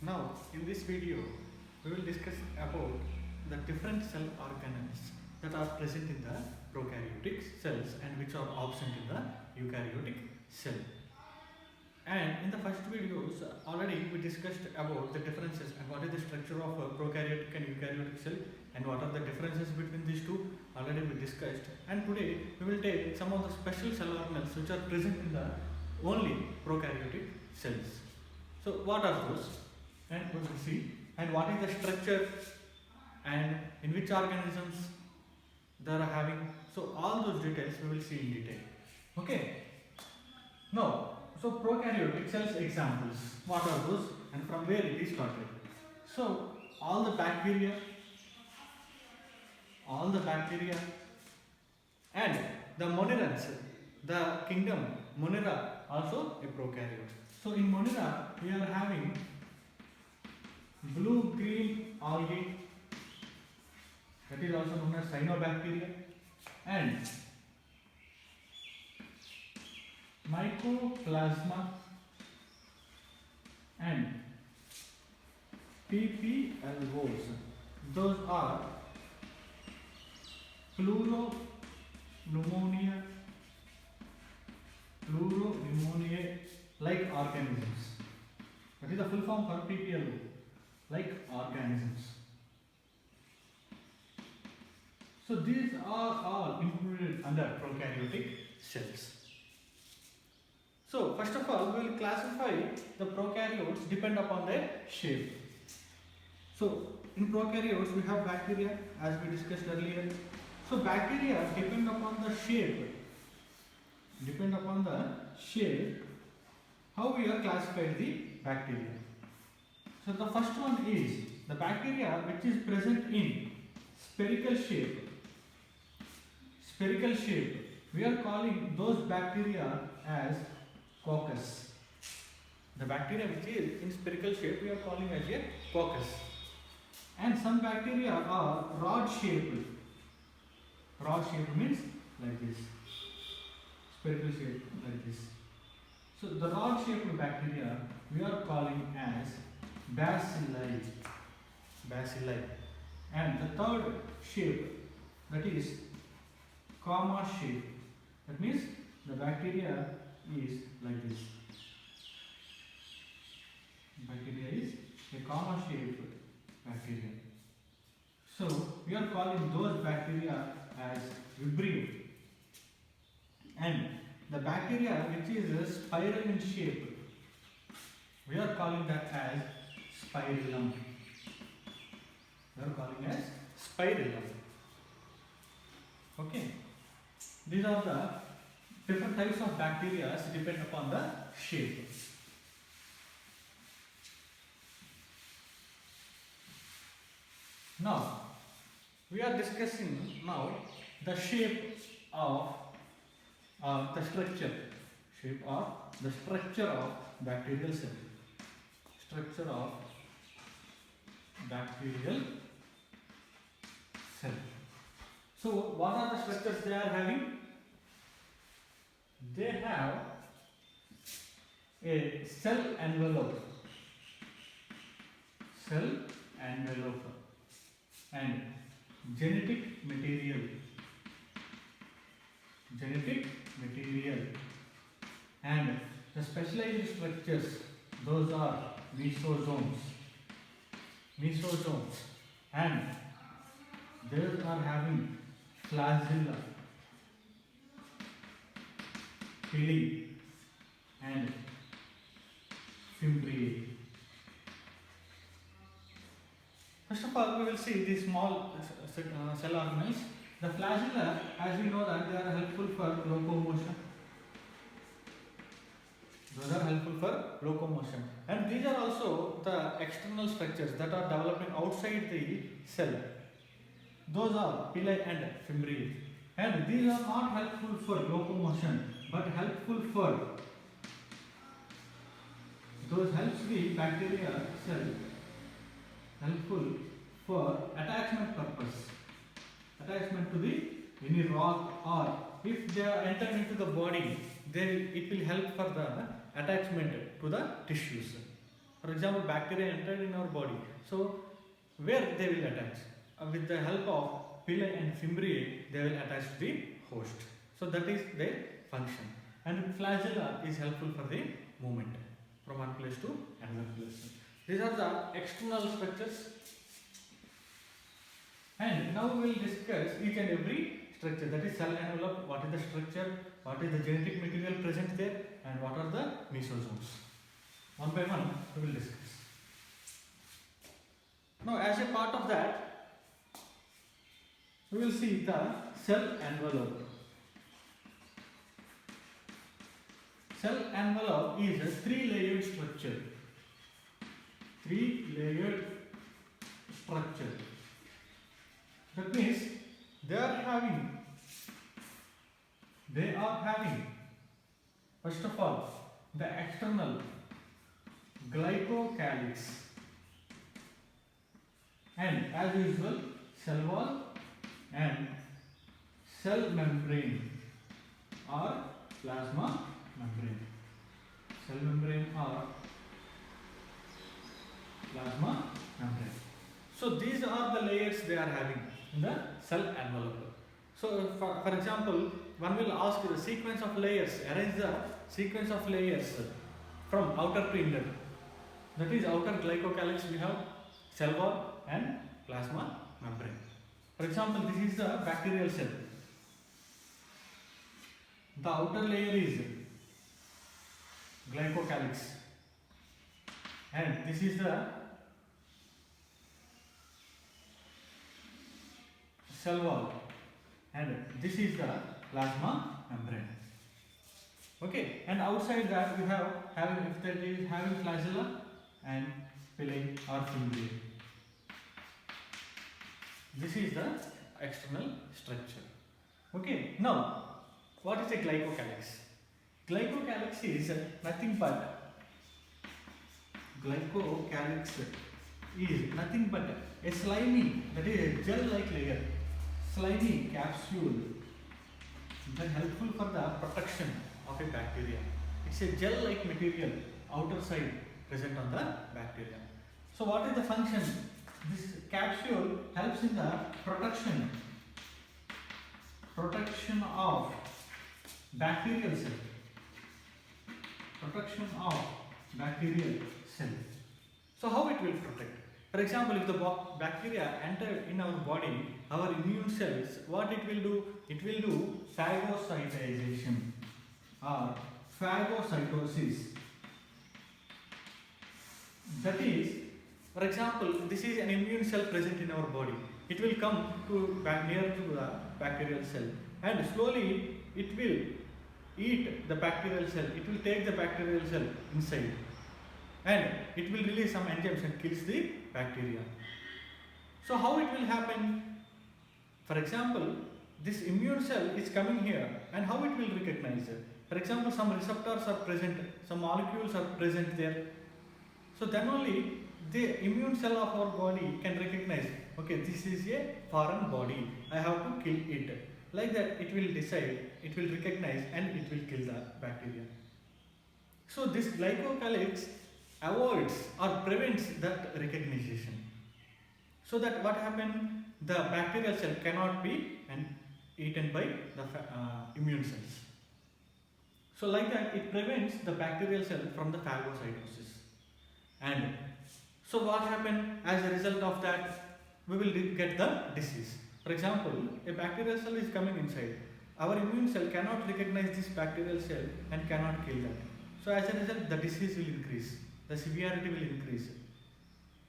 Now, in this video, we will discuss about the different cell organelles that are present in the prokaryotic cells and which are absent in the eukaryotic cell. And in the first videos, already we discussed about the differences and what is the structure of a prokaryotic and eukaryotic cell and what are the differences between these two. Already we discussed. And today we will take some of the special cell organelles which are present in the only prokaryotic cells. So what are those? And we will see. And what is the structure and in which organisms they are having. So all those details we will see in detail. Okay. Now, so prokaryotic cells examples. What are those and from where it is started? So all the bacteria and the monerans, the kingdom Monera also a prokaryote. So in Monera we are having blue-green algae, that is also known as cyanobacteria, and mycoplasma and PPLOs. Those are pleuropneumonia like organisms. That is the full form for PPLO, like organisms. So these are all included under prokaryotic cells. So first of all, we will classify the prokaryotes depend upon their shape. So in prokaryotes we have bacteria as we discussed earlier. So bacteria depend upon the shape. How we are classified the bacteria. So the first one is the bacteria which is present in spherical shape. We are calling those bacteria as coccus. The bacteria which is in spherical shape we are calling as a coccus. And some bacteria are rod shaped. Rod shaped means like this. Spherical shape like this. So the rod shaped bacteria we are calling as bacilli. And the third shape, that is comma shape. That means the bacteria is like this. Bacteria is a comma shaped bacteria. So we are calling those bacteria as vibrio. And the bacteria which is a spiral in shape, we are calling that as spirillum. Okay. These are the different types of bacteria depend upon the shape. Now we are discussing now the shape of the structure of bacterial cell. So what are the structures they are having? They have a cell envelope and genetic material and the specialized structures, those are mesosomes and those are having flagella, pili and fimbriae. First of all, we will see these small cell organelles. The flagella, as we know that they are helpful for locomotion. And these are also the external structures that are developing outside the cell. Those are pili and fimbriae. And these are not helpful for locomotion, but helpful helps the bacteria cell helpful for attachment purpose. Attachment to the any rock, or if they are entered into the body, then it will help for the attachment to the tissues. For example, bacteria entered in our body. So where they will attach? With the help of pili and fimbriae, they will attach to the host. So that is their function. And flagella is helpful for the movement from one place to another place. These are the external structures. And now we will discuss each and every structure, that is cell envelope, what is the structure, what is the genetic material present there, and what are the mesosomes. One by one we will discuss. Now as a part of that, we will see the cell envelope. Cell envelope is a three-layered structure. Three-layered structure. That means they are having first of all the external glycocalyx, and as usual cell wall and cell membrane or plasma membrane. Cell membrane or plasma membrane. So these are the layers they are having in the cell envelope. So for example, one will ask the sequence of layers, arrange the sequence of layers from outer to inner. That is outer glycocalyx we have, cell wall and plasma membrane. For example, this is the bacterial cell. The outer layer is glycocalyx and this is the cell wall and this is the plasma membrane. Okay, and outside that we have having flagella and pili or fimbriae. This is the external structure. Okay, now what is a glycocalyx? Glycocalyx is nothing but a slimy, that is a gel-like layer, slimy capsule that helpful for the protection of a bacteria. It's a gel-like material outer side present on the bacteria. So what is the function? This capsule helps in the protection of bacterial cell. Protection of bacterial cell. So how it will protect? For example, if the bacteria enter in our body, our immune cells, what it will do? It will do phagocytization or phagocytosis. That is, for example, this is an immune cell present in our body. It will come to near to the bacterial cell and slowly it will eat the bacterial cell. It will take the bacterial cell inside and it will release some enzymes and kills the bacteria. So how it will happen? For example, this immune cell is coming here and how it will recognize it? For example, some receptors are present, some molecules are present there. So then only the immune cell of our body can recognize, okay, this is a foreign body, I have to kill it. Like that it will decide, it will recognize and it will kill the bacteria. So this glycocalyx avoids or prevents that recognition. So that what happens, the bacterial cell cannot be eaten by the immune cells. So like that it prevents the bacterial cell from the phagocytosis. And so what happens as a result of that, we will get the disease. For example, a bacterial cell is coming inside. Our immune cell cannot recognize this bacterial cell and cannot kill that. So as a result, the disease will increase, the severity will increase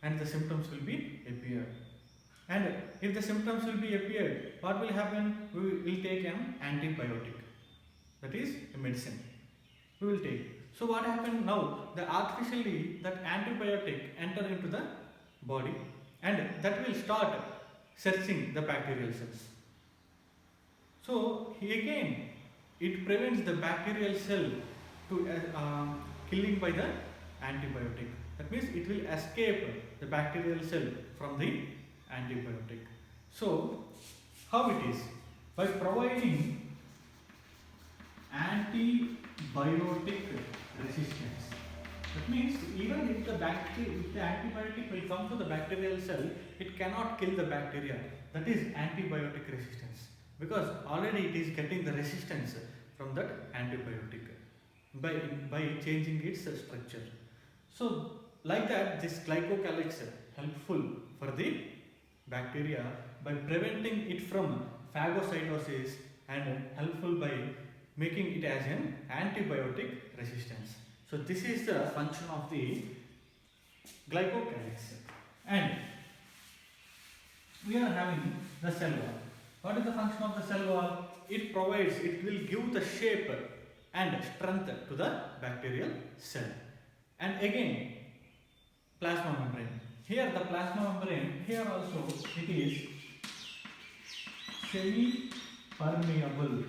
and the symptoms will be appeared. And if the symptoms will be appeared, what will happen? We will take an antibiotic. That is a medicine. We will take. So what happened now? The artificially that antibiotic enter into the body and that will start searching the bacterial cells. So again, it prevents the bacterial cell to killing by the antibiotic. That means it will escape the bacterial cell from the antibiotic. So how it is? By providing antibiotic resistance. That means even if if the antibiotic will come to the bacterial cell, it cannot kill the bacteria. That is antibiotic resistance, because already it is getting the resistance from that antibiotic by changing its structure. So like that, this glycocalyx helpful for the bacteria by preventing it from phagocytosis and helpful by making it as an antibiotic resistance. So this is the function of the glycocalyx. And we are having the cell wall. What is the function of the cell wall? It will give the shape and strength to the bacterial cell. And again, plasma membrane. Here the plasma membrane, here also it is semi-permeable.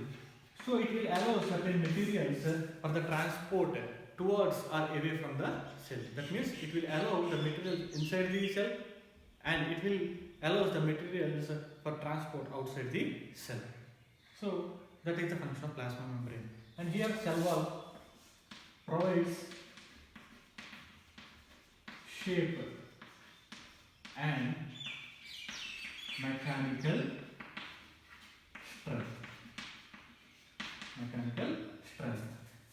So it will allow certain materials for the transport towards or away from the cell. That means it will allow the materials inside the cell, and it will allow the materials for transport outside the cell. So that is the function of plasma membrane. And here cell wall provides shape and mechanical strength.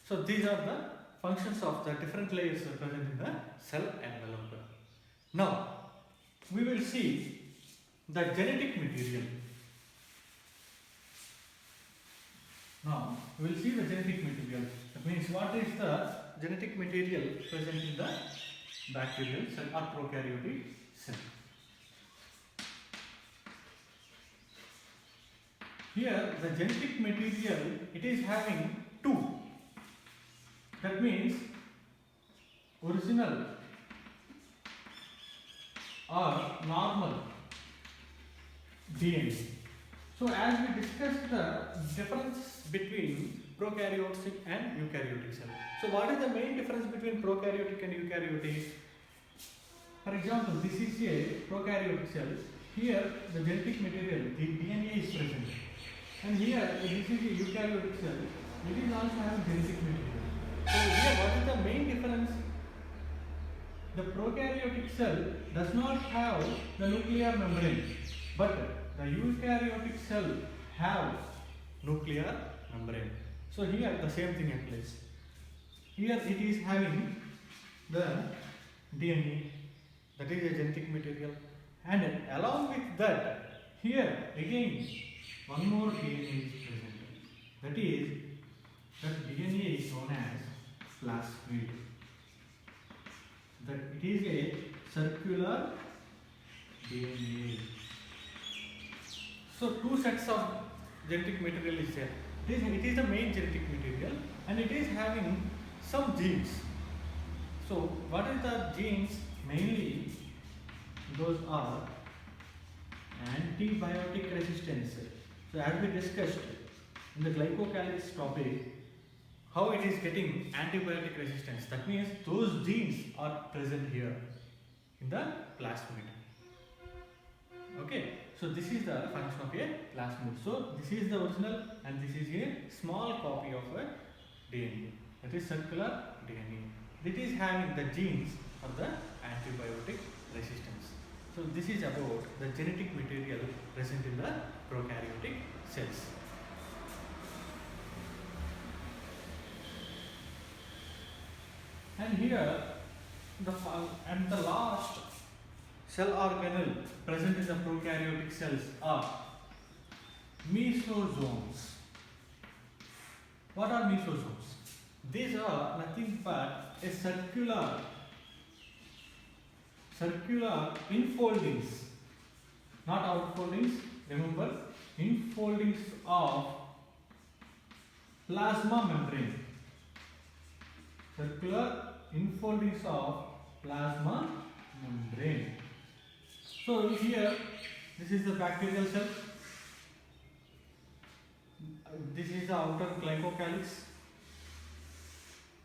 So these are the functions of the different layers present in the cell envelope. Now we will see the genetic material. Now we will see the genetic material. That means what is the genetic material present in the bacterial cell or prokaryotic cell. Here the genetic material, it is having two. That means original or normal DNA. So as we discussed the difference between prokaryotic and eukaryotic cell. So what is the main difference between prokaryotic and eukaryotic? For example, this is a prokaryotic cell. Here the genetic material, the DNA is present. And here this is a eukaryotic cell. It is also having genetic material. So here what is the main difference? The prokaryotic cell does not have the nuclear membrane, but the eukaryotic cell have nuclear membrane. So here the same thing applies. Here it is having the DNA, that is a genetic material, and along with that, here again one more DNA is present. That is, that DNA is known as plasmid. That it is a circular DNA. So two sets of genetic material is there. It is the main genetic material, and it is having some genes. So what is the genes? Mainly those are antibiotic resistance. So as we discussed in the glycocalyx topic, how it is getting antibiotic resistance. That means those genes are present here in the plasmid. Okay, so this is the function of a plasmid. So this is the original, and this is a small copy of a DNA. That is circular DNA. It is having the genes of the antibiotic resistance. So this is about the genetic material present in the prokaryotic cells. And here the last cell organelle present in the prokaryotic cells are mesosomes. What are mesosomes? These are nothing but a circular infoldings, not outfoldings. Remember, infoldings of plasma membrane. Circular infoldings of plasma membrane. So here, this is the bacterial cell. This is the outer glycocalyx,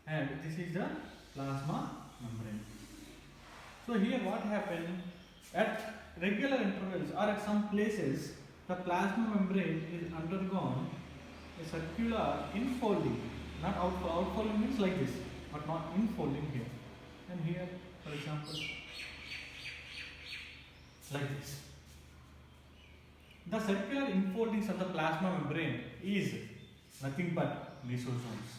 and this is the plasma membrane. So here what happened, at regular intervals or at some places, the plasma membrane is undergone a circular infolding. Not outfolding means like this, but not infolding here. and here, for example, like this. The circular enfoldings of the plasma membrane is nothing but mesosomes.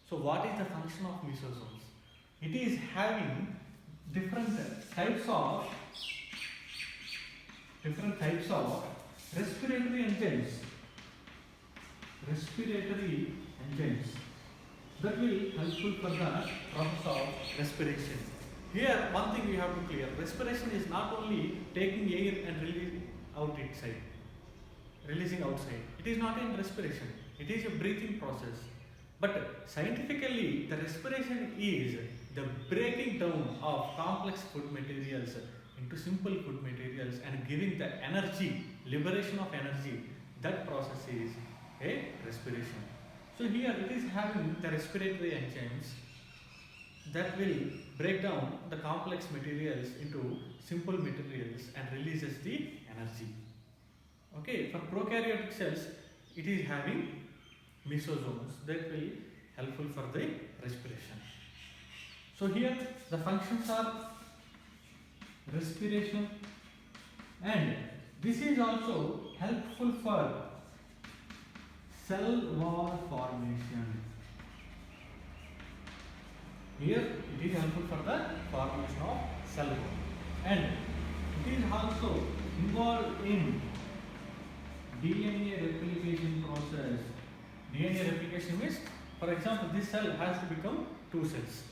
So what is the function of mesosomes? It is having different types of respiratory enzymes that will helpful for the process of respiration. Here one thing we have to clear, respiration is not only taking air and releasing outside. It is not in respiration, it is a breathing process. But scientifically, the respiration is the breaking down of complex food materials into simple food materials and giving the energy, liberation of energy. That process is a respiration. So here it is having the respiratory enzymes that will break down the complex materials into simple materials and releases the energy. Okay, for prokaryotic cells, it is having mesosomes that will helpful for the respiration. So here the functions are respiration, and this is also helpful for cell wall formation. Here it is helpful for the formation of cell wall, and it is also involved in DNA replication process. DNA replication means, for example, this cell has to become two cells.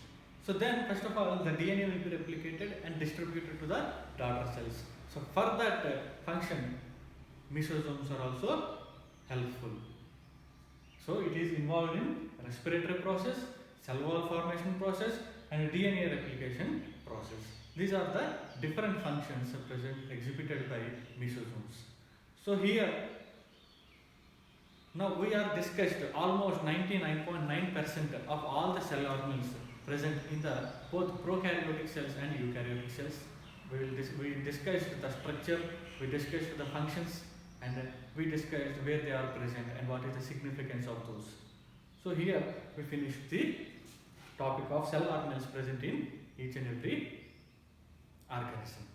So then first of all the DNA will be replicated and distributed to the daughter cells. So for that function, mesosomes are also helpful. So it is involved in respiratory process, cell wall formation process, and DNA replication process. These are the different functions exhibited by mesosomes. So here now we are discussed almost 99.9% of all the cell organelles present in the both prokaryotic cells and eukaryotic cells. We discussed the structure, we discussed the functions, and we discussed where they are present and what is the significance of those. So here we finished the topic of cell organelles present in each and every organism.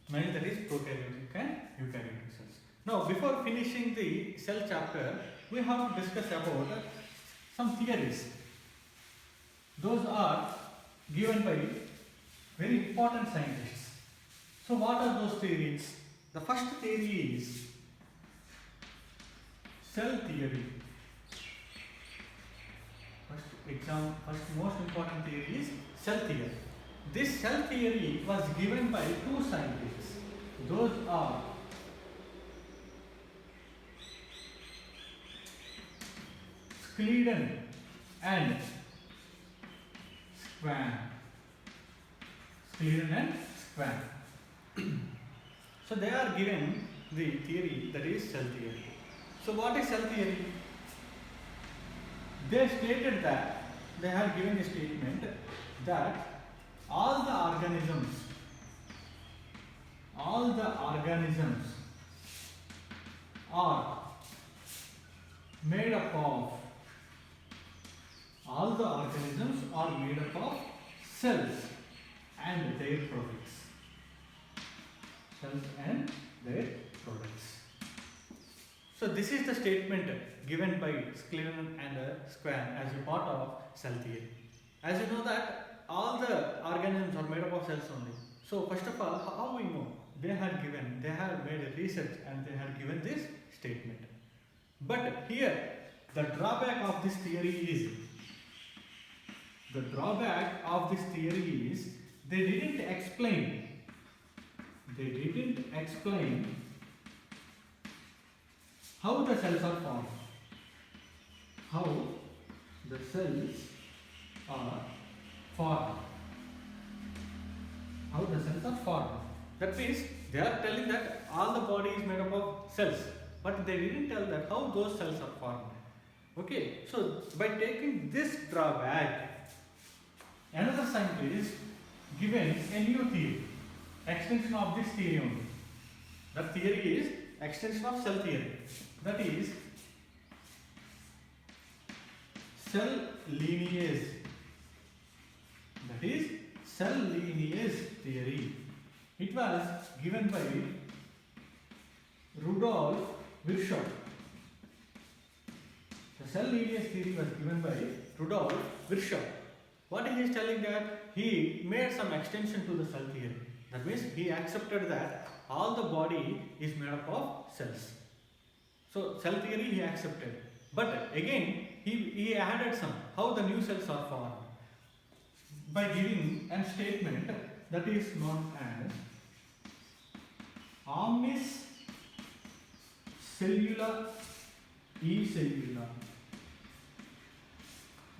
Now that is prokaryotic and eukaryotic cells. Now before finishing the cell chapter, we have to discuss about some theories. Those are given by very important scientists. So what are those theories? The first theory is cell theory. First most important theory is cell theory. This cell theory was given by two scientists. Those are Schleiden and Schwann. So they are given the theory that is cell theory. So what is cell theory? They stated that, they have given a statement that all the organisms are made up of cells and their products. So this is the statement given by Schleiden and Schwann as a part of cell theory. As you know that all the organisms are made up of cells only. So first of all, how we know? They had made a research and they had given this statement. But here the drawback of this theory is they didn't explain how the cells are formed. That means they are telling that all the body is made up of cells, but they didn't tell that how those cells are formed. Okay, so by taking this drawback, another scientist given a new theory, extension of this theory only. That theory is extension of cell theory. That is cell lineage. That is cell lineage theory. It was given by Rudolf Virchow. The cell lineage theory was given by Rudolf Virchow. What he is telling that he made some extension to the cell theory. That means he accepted that all the body is made up of cells. So cell theory he accepted. But again he added some how the new cells are formed by giving a statement that is known as omnis cellula e cellula.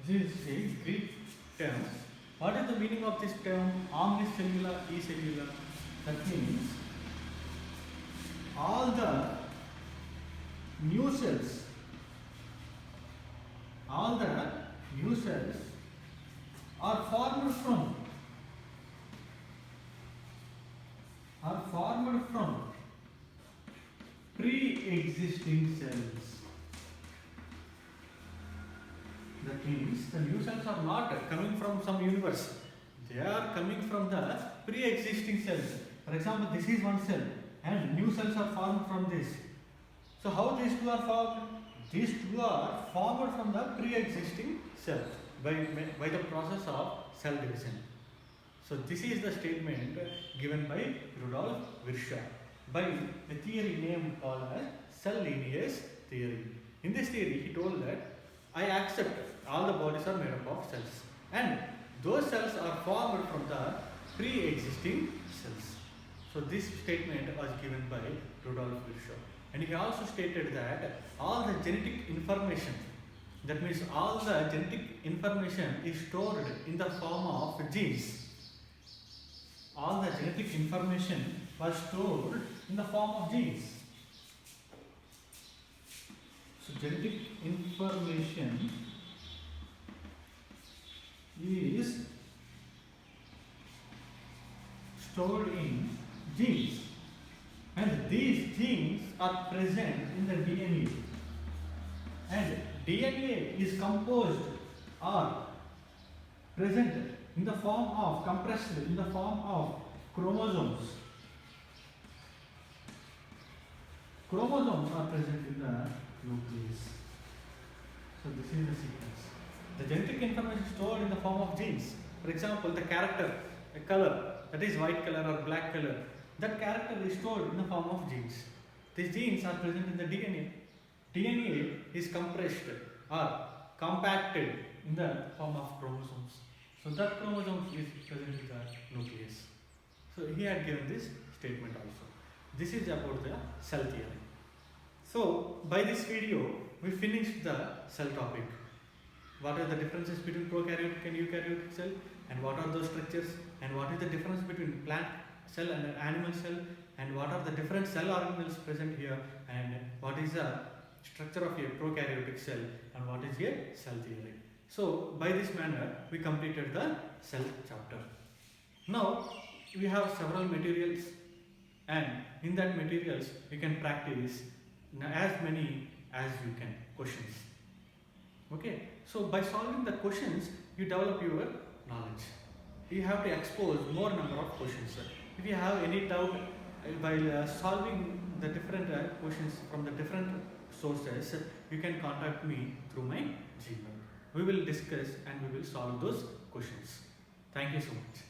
This is a Greek term. What is the meaning of this term omnis cellula e cellula? That means all the new cells are formed from pre-existing cells. That means the new cells are not coming from some universe. They are coming from the pre-existing cells. For example, this is one cell and new cells are formed from this. So how these two are formed? These two are formed from the pre-existing cell by the process of cell division. So this is the statement given by Rudolf Virchow by a theory named called as cell lineage theory. In this theory, he told that I accept all the bodies are made up of cells, and those cells are formed from the pre-existing cells. So this statement was given by Rudolf Virchow. And he also stated that all the genetic information, that means all the genetic information is stored in the form of genes. All the genetic information was stored in the form of genes. So genetic information is stored in genes, and these genes are present in the DNA, and DNA is composed or present in the form of compressed in the form of chromosomes. Chromosomes are present in the nucleus. So this is the sequence. The genetic information is stored in the form of genes. For example, the character, a color, that is white color or black color, that character is stored in the form of genes. These genes are present in the DNA. DNA is compressed or compacted in the form of chromosomes. So that chromosome is present in the nucleus. So he had given this statement also. This is about the cell theory. So by this video, we finished the cell topic. What are the differences between prokaryotic and eukaryotic cell, and what are those structures, and what is the difference between plant cell and animal cell, and what are the different cell organelles present here, and what is the structure of a prokaryotic cell, and what is a cell theory. So by this manner we completed the cell chapter. Now we have several materials, and in that materials you can practice as many as you can questions. Okay, so by solving the questions you develop your knowledge. You have to expose more number of questions. If you have any doubt while solving the different questions from the different sources, you can contact me through my Gmail. We will discuss and we will solve those questions. Thank you so much.